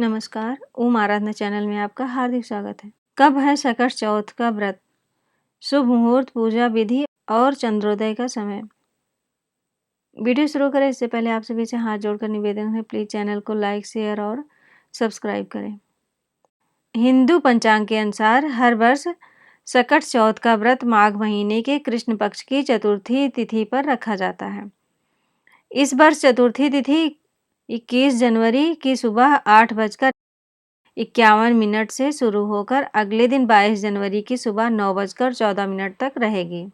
नमस्कार, ओम आराधना चैनल में आपका हार्दिक स्वागत है। कब है सकट चौथ का व्रत? शुभ मुहूर्त, पूजा विधि और चंद्रोदय का समय। वीडियो शुरू करें इससे पहले आप सभी से हाथ जोड़कर निवेदन है, प्लीज चैनल को लाइक, शेयर और सब्सक्राइब करें। हिंदू पंचांग के अनुसार हर वर्ष सकट चौथ का व्रत माघ महीने के कृष्ण पक्ष की चतुर्थी तिथि पर रखा जाता है। इस वर्ष चतुर्थी तिथि 21 जनवरी की सुबह 8:51 से शुरू होकर अगले दिन 22 जनवरी की सुबह 9:14 तक रहेगी।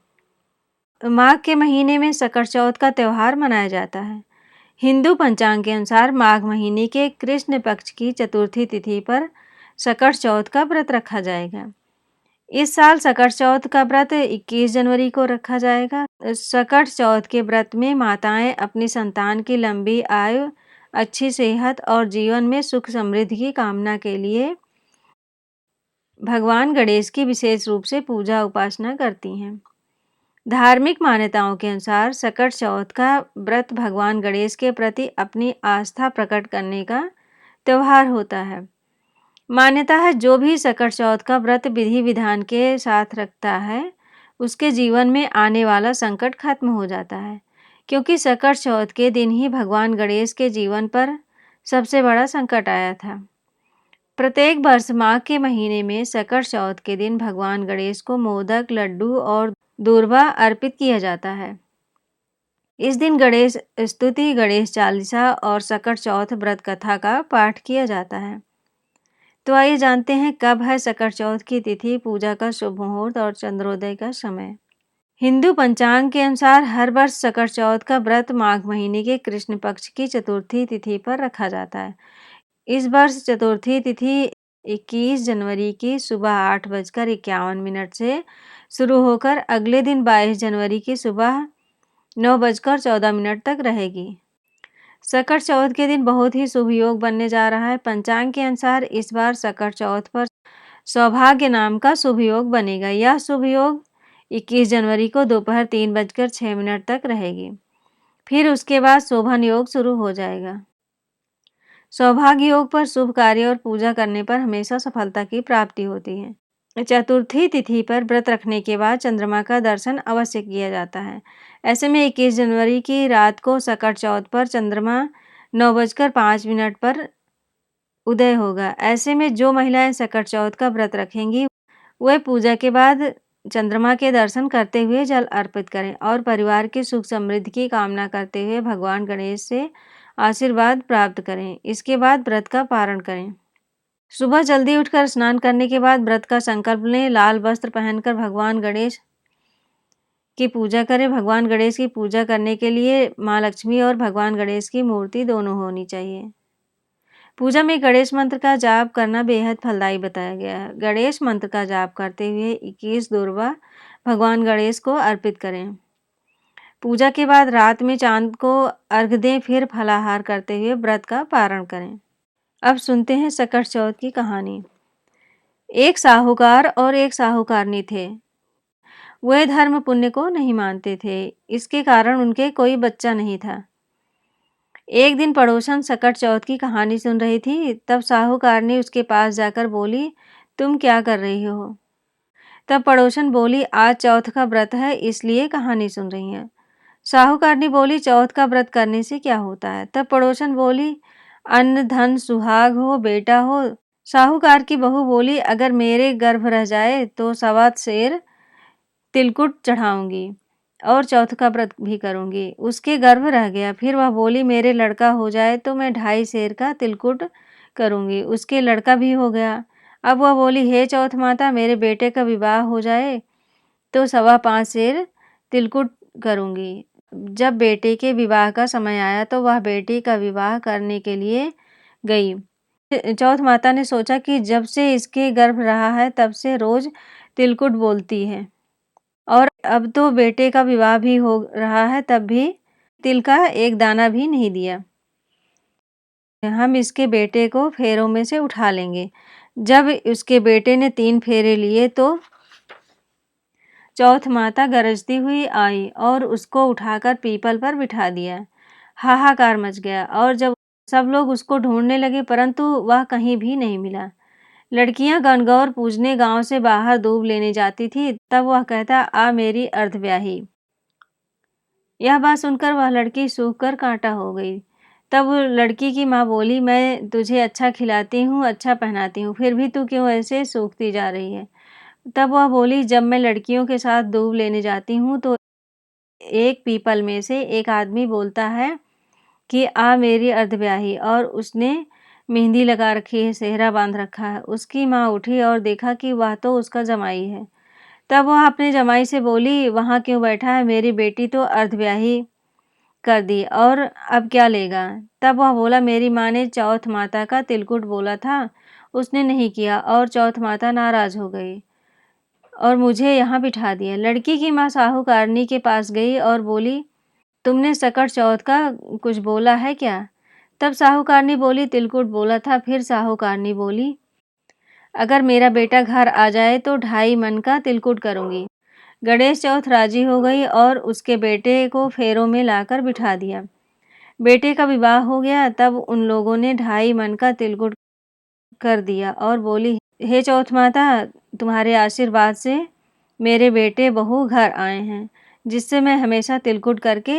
माघ के महीने में सकट चौथ का त्यौहार मनाया जाता है। हिंदू पंचांग के अनुसार माघ महीने के कृष्ण पक्ष की चतुर्थी तिथि पर सकट चौथ का व्रत रखा जाएगा। इस साल सकट चौथ का व्रत 21 जनवरी को रखा जाएगा। सकट चौथ के व्रत में माताएं अपनी संतान की लंबी आयु, अच्छी सेहत और जीवन में सुख समृद्धि की कामना के लिए भगवान गणेश की विशेष रूप से पूजा उपासना करती हैं। धार्मिक मान्यताओं के अनुसार सकट चौथ का व्रत भगवान गणेश के प्रति अपनी आस्था प्रकट करने का त्यौहार होता है। मान्यता है जो भी सकट चौथ का व्रत विधि विधान के साथ रखता है उसके जीवन में आने वाला संकट खत्म हो जाता है, क्योंकि सकट चौथ के दिन ही भगवान गणेश के जीवन पर सबसे बड़ा संकट आया था। प्रत्येक वर्ष माघ के महीने में सकट चौथ के दिन भगवान गणेश को मोदक, लड्डू और दूर्वा अर्पित किया जाता है। इस दिन गणेश स्तुति, गणेश चालीसा और सकट चौथ व्रत कथा का पाठ किया जाता है। तो आइए जानते हैं कब है सकट चौथ की तिथि, पूजा का शुभ मुहूर्त और चंद्रोदय का समय। हिंदू पंचांग के अनुसार हर वर्ष सकट चौथ का व्रत माघ महीने के कृष्ण पक्ष की चतुर्थी तिथि पर रखा जाता है। इस वर्ष चतुर्थी तिथि 21 जनवरी की सुबह 8:51 से शुरू होकर अगले दिन 22 जनवरी की सुबह 9:14 तक रहेगी। सकट चौथ के दिन बहुत ही शुभ योग बनने जा रहा है। पंचांग के अनुसार इस बार सकट चौथ पर सौभाग्य नाम का शुभ योग बनेगा। यह शुभ योग 21 जनवरी को दोपहर 3:06 तक रहेगी। फिर उसके बाद शोभन योग शुरू हो जाएगा। सौभाग्य योग पर शुभ कार्य और पूजा करने पर हमेशा सफलता की प्राप्ति होती है। चतुर्थी तिथि पर व्रत रखने के बाद चंद्रमा का दर्शन अवश्य किया जाता है। ऐसे में 21 जनवरी की रात को सकट चौथ पर चंद्रमा 9:05 पर उदय होगा। ऐसे में जो महिलाएं सकट चौथ का व्रत रखेंगी वह पूजा के बाद चंद्रमा के दर्शन करते हुए जल अर्पित करें और परिवार की सुख समृद्धि की कामना करते हुए भगवान गणेश से आशीर्वाद प्राप्त करें। इसके बाद व्रत का पारण करें। सुबह जल्दी उठकर स्नान करने के बाद व्रत का संकल्प लें। लाल वस्त्र पहनकर भगवान गणेश की पूजा करें। भगवान गणेश की पूजा करने के लिए माँ लक्ष्मी और भगवान गणेश की मूर्ति दोनों होनी चाहिए। पूजा में गणेश मंत्र का जाप करना बेहद फलदायी बताया गया है। गणेश मंत्र का जाप करते हुए 21 दूर्वा भगवान गणेश को अर्पित करें। पूजा के बाद रात में चांद को अर्घ दें, फिर फलाहार करते हुए व्रत का पारण करें। अब सुनते हैं सकट चौथ की कहानी। एक साहूकार और एक साहूकारनी थे। वे धर्म पुण्य को नहीं मानते थे, इसके कारण उनके कोई बच्चा नहीं था। एक दिन पड़ोसन सकट चौथ की कहानी सुन रही थी, तब साहूकारनी उसके पास जाकर बोली, तुम क्या कर रही हो? तब पड़ोसन बोली, आज चौथ का व्रत है इसलिए कहानी सुन रही हैं। साहूकारनी बोली, चौथ का व्रत करने से क्या होता है? तब पड़ोसन बोली, अन्न धन सुहाग हो, बेटा हो। साहूकार की बहू बोली, अगर मेरे गर्भ रह जाए तो 1.25 सेर तिलकुट चढ़ाऊंगी और चौथ का व्रत भी करूंगी। उसके गर्भ रह गया। फिर वह बोली, मेरे लड़का हो जाए तो मैं 2.5 सेर का तिलकुट करूंगी। उसके लड़का भी हो गया। अब वह बोली, हे चौथ माता, मेरे बेटे का विवाह हो जाए तो 5.25 सेर तिलकुट करूंगी। जब बेटे के विवाह का समय आया तो वह बेटी का विवाह करने के लिए गई। चौथ माता ने सोचा कि जब से इसके गर्भ रहा है तब से रोज तिलकुट बोलती है और अब तो बेटे का विवाह भी हो रहा है, तब भी तिल का एक दाना भी नहीं दिया। हम इसके बेटे को फेरों में से उठा लेंगे। जब उसके बेटे ने 3 फेरे लिए तो चौथ माता गरजती हुई आई और उसको उठाकर पीपल पर बिठा दिया। हाहाकार मच गया और जब सब लोग उसको ढूंढने लगे परंतु वह कहीं भी नहीं मिला। लड़कियां गणगौर पूजने गांव से बाहर दूब लेने जाती थी, तब वह कहता, आ मेरी अर्धव्याही। यह बात सुनकर वह लड़की सूख कर कांटा हो गई। तब लड़की की माँ बोली, मैं तुझे अच्छा खिलाती हूँ, अच्छा पहनाती हूँ, फिर भी तू क्यों ऐसे सूखती जा रही है? तब वह बोली, जब मैं लड़कियों के साथ दूब लेने जाती हूँ तो एक पीपल में से एक आदमी बोलता है कि आ मेरी अर्धब्याही, और उसने मेहंदी लगा रखी है, सेहरा बांध रखा है। उसकी माँ उठी और देखा कि वह तो उसका जमाई है। तब वह अपने जमाई से बोली, वहाँ क्यों बैठा है? मेरी बेटी तो अर्धब्याही कर दी और अब क्या लेगा? तब वह बोला, मेरी माँ ने चौथ माता का तिलकुट बोला था, उसने नहीं किया और चौथ माता नाराज हो गई और मुझे यहाँ बिठा दिया। लड़की की माँ साहूकारनी के पास गई और बोली, तुमने सकट चौथ का कुछ बोला है क्या? तब साहूकारनी बोली, तिलकुट बोला था। फिर साहूकारनी बोली, अगर मेरा बेटा घर आ जाए तो 2.5 मन का तिलकुट करूंगी। गणेश चौथ राजी हो गई और उसके बेटे को फेरों में लाकर बिठा दिया। बेटे का विवाह हो गया। तब उन लोगों ने 2.5 मन का तिलकुट कर दिया और बोली, हे चौथ माता, तुम्हारे आशीर्वाद से मेरे बेटे बहू घर आए हैं, जिससे मैं हमेशा तिलकुट करके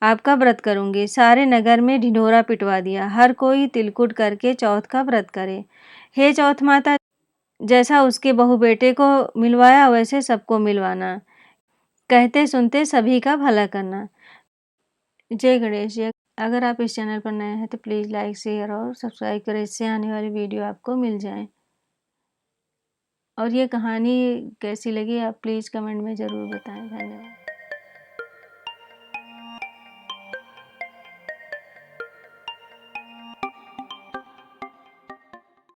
आपका व्रत करूंगी। सारे नगर में ढिंढोरा पिटवा दिया, हर कोई तिलकुट करके चौथ का व्रत करे। हे चौथ माता, जैसा उसके बहू बेटे को मिलवाया वैसे सबको मिलवाना, कहते सुनते सभी का भला करना। जय गणेश जी। अगर आप इस चैनल पर नए हैं तो प्लीज़ लाइक, शेयर और सब्सक्राइब करें, इससे आने वाली वीडियो आपको मिल जाए। और ये कहानी कैसी लगी आप प्लीज़ कमेंट में ज़रूर बताएं। धन्यवाद।